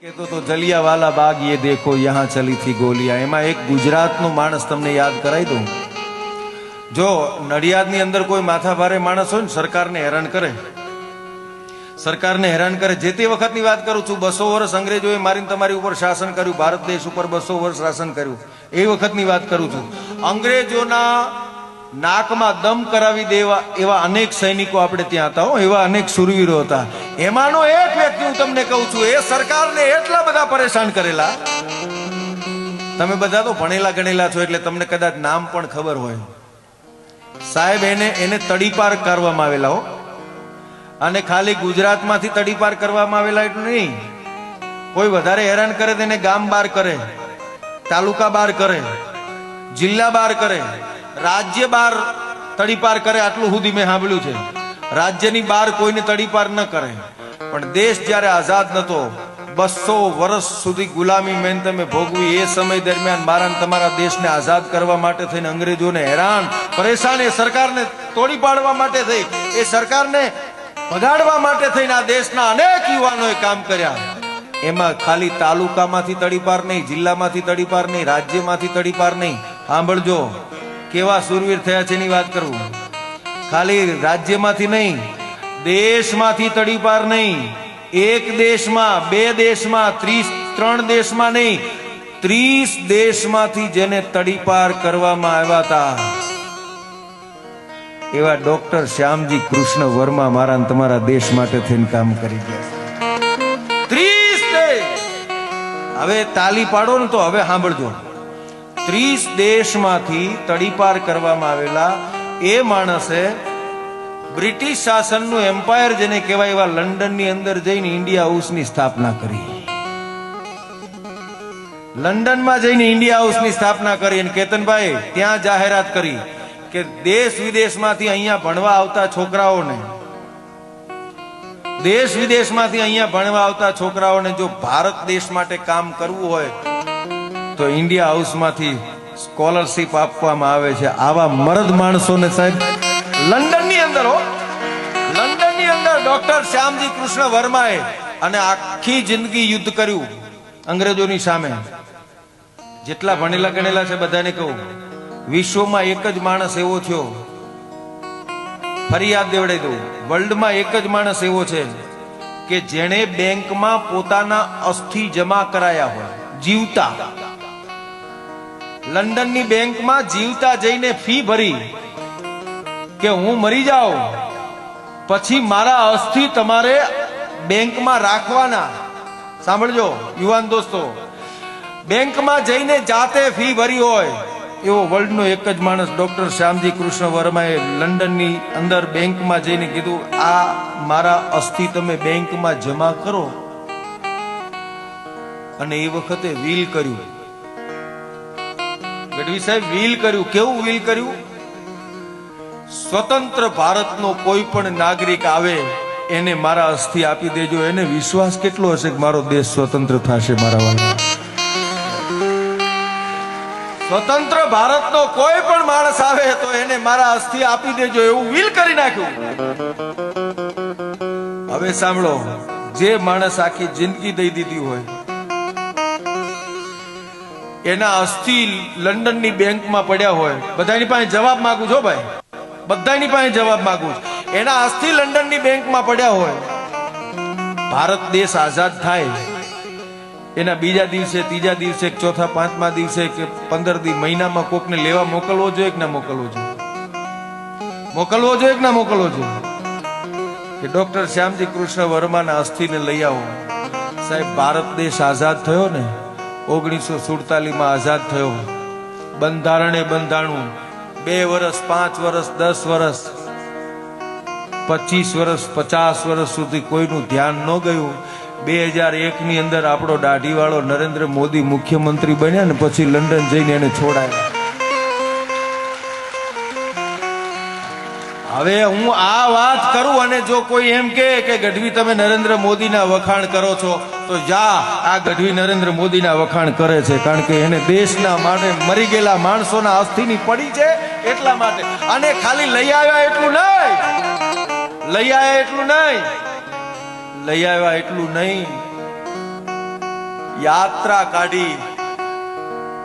कहते तो जलियावाला बाग ये देखो यहाँ चली थी गोलियां। एमा एक गुजरात नो माणस तमने याद कराई दूं। जो नडियादनी अंदर कोई माथाभारे माणस होय ने सरकारने हैरान करे, सरकारने हैरान करे, जे ते वखतनी વાત करूं છું। 200 વર્ષ અંગ્રેજોએ મારીને તમારી ઉપર શાસન કર્યું, ભારત દેશ ઉપર 200 વર્ષ શાસન કર્યું, એ વખતની વાત કરું છું। અંગ્રેજોના નાકમાં દમ કરાવી દેવા એવા અનેક સૈનિકો આપણે ત્યાં હતા હો, એવા અનેક શૂરવીરો હતા। એમાંનો એક વ્યક્તિ હું તમને કહું છું, એ સરકારને એટલા બધા પરેશાન કરેલા। તમે બધા તો ભણેલા ગણેલા છો એટલે તમને કદાચ નામ પણ ખબર હોય। સાહેબ એને તડીપાર કરવામાં આવેલા હો, અને ખાલી ગુજરાતમાંથી તડીપાર કરવામાં આવેલા એટલું નહીં, કોઈ વધારે હેરાન કરે તેને ગામ બાર કરે, તાલુકા બાર કરે, જિલ્લા બાર કરે, રાજ્ય બાર તડીપાર કરે। આટલું સુધી મેં સાંભળ્યું છે। રાજ્યની બાર કોઈને તડીપાર ન કરે। પણ દેશ જ્યારે આઝાદ નતો, 200 વર્ષ સુધી ગુલામી મેન તમે ભોગવી, એ સમય દરમિયાન મારા તમારા દેશને આઝાદ કરવા માટે થઈને અંગ્રેજોને હેરાન પરેશાન એ સરકારને તોડી પાડવા માટે થઈ, એ સરકારને ભગાડવા માટે થઈને આ દેશના અનેક યુવાનોએ કામ કર્યા। એમાં ખાલી તાલુકામાંથી તડીપાર નહીં, જિલ્લામાંથી તડીપાર નહીં, રાજ્યમાંથી તડીપાર નહીં। સાંભળજો કેવા સુરવીર થયા છે એની વાત કરું। ખાલી રાજ્યમાંથી નહીં, દેશમાંથી તડીપાર નહીં। એક દેશમાં, 2 દેશમાં, 3 દેશમાં નહીં, 30 દેશમાંથી જેને તડીપાર કરવામાં આવ્યા હતા એવા ડોક્ટર શ્યામજી કૃષ્ણ વર્મા મારા તમારા દેશ માટે થઈને કામ કરી ગયા। 30 દેશ। હવે તાલી પાડો ને તો હવે સાંભળજો, 30 દેશમાંથી તડીપાર કરવામાં આવેલા એ માણસે બ્રિટિશ શાસનનું એમ્પાયર જેને કહેવાય એવા લંડનની અંદર જઈને ઇન્ડિયા હાઉસની સ્થાપના કરી। લંડનમાં જઈને ઇન્ડિયા હાઉસની સ્થાપના કરી અને કેતનભાઈ ત્યાં જાહેરાત કરી કે દેશ વિદેશમાંથી અહીંયા ભણવા આવતા છોકરાઓને, દેશ વિદેશમાંથી અહીંયા ભણવા આવતા છોકરાઓને જો ભારત દેશ માટે કામ કરવું હોય તો ઇન્ડિયા હાઉસમાંથી સ્કોલરશિપ આપવામાં આવે છે। આવા મર્દ માણસોને સાહેબ લંડનની અંદર હો, લંડનની અંદર ડોક્ટર શ્યામજી કૃષ્ણ વર્માએ અને આખી જિંદગી યુદ્ધ કર્યું અંગ્રેજોની સામે। જેટલા ભણેલા ગણેલા છે બધાને કહું, વિશ્વમાં એક જ માણસ એવો થયો, ફરી યાદ દેવડાવી દઉં, વર્લ્ડમાં એક જ માણસ એવો છે કે જેણે બેંકમાં પોતાના અસ્થિ જમા કરાયા હોય જીવતા। લંડનની બેંકમાં જીવતા જઈને ફી ભરી કે હું મરી જાઉં પછી મારા અસ્થિ તમારે બેંકમાં રાખવાના। સાંભળજો યુવાન દોસ્તો, બેંકમાં જઈને જાતે ફી ભરી હોય એવો વર્લ્ડનો એક જ માણસ ડોક્ટર શ્યામજી કૃષ્ણ વર્માએ લંડનની અંદર બેંકમાં જઈને કીધું, આ મારા અસ્થિ તમે બેંકમાં જમા કરો। અને એ વખતે વીલ કર્યું, ગઢવી સાહેબ વીલ કર્યું। કેવું વીલ કર્યું? સ્વતંત્ર ભારતનો કોઈ પણ નાગરિક આવે એને મારા અસ્થિ આપી દેજો। એને વિશ્વાસ કેટલો હશે કે મારો દેશ સ્વતંત્ર થશે મારા વાલા? સ્વતંત્ર ભારતનો કોઈ પણ માણસ આવે તો એને મારા અસ્થિ આપી દેજો, એવું વીલ કરી નાખ્યું। હવે સાંભળો, જે માણસ આખી જિંદગી દઈ દીધી હોય એના અસ્થિ લંડનની બેંકમાં પડ્યા હોય, બધાની પાસે જવાબ માંગુ છો ભાઈ, બધાની પાસે જવાબ માંગુ છું, એના અસ્થિ લંડનની બેંકમાં પડ્યા હોય, ભારત દેશ આઝાદ થાય એના બીજા દિવસે, ત્રીજા દિવસે, ચોથા, પાંચમા દિવસે કે 15 દી મહિનામાં કોકને લેવા મોકલવો જોઈએ કે ના મોકલવો જોઈએ? મોકલવો જોઈએ કે ના મોકલવો જોઈએ? કે ડોક્ટર શ્યામજી કૃષ્ણ વર્માના અસ્થિને લઈ આવો। સાહેબ ભારત દેશ આઝાદ થયો ને, 1947માં આઝાદ થયો, બંધારણે બંધાણું, 2 વર્ષ, 5 વર્ષ, 10 વર્ષ, 25 વર્ષ, 50 વર્ષ સુધી કોઈનું ધ્યાન ન ગયું। 2001ની અંદર આપણો દાઢીવાળો નરેન્દ્ર મોદી મુખ્યમંત્રી બન્યા ને પછી લંડન જઈને એને છોડાયા। હવે હું આ વાત કરું અને જો કોઈ એમ કે ગઢવી તમે નરેન્દ્ર મોદીના વખાણ કરો છો તો જા, આ ગઢવી નરેન્દ્ર મોદીના વખાણ કરે છે કારણ કે એને દેશના માટે મરી ગયેલા માણસોના અસ્થિની પડી છે એટલા માટે। અને ખાલી લઈ આવ્યા એટલું નહીં, લઈ આવ્યા એટલું નહીં, લઈ આવ્યા એટલું નહીં, યાત્રા કાઢી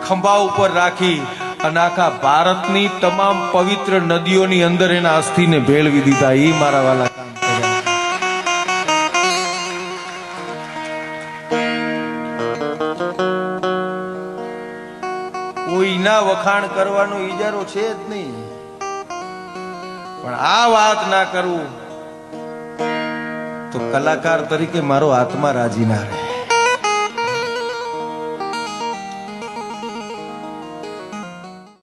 ખંભા ઉપર રાખી અને આખા ભારતની તમામ પવિત્ર નદીઓની અંદર એના અસ્થિને ભેળવી દીધા. એ મારા વાલા કામ કર્યા. કોઈના વખાણ કરવાનો ઈજારો છે જ નહીં, પણ આ વાત ના કરવું તો કલાકાર તરીકે મારો આત્મા રાજી ના રહે.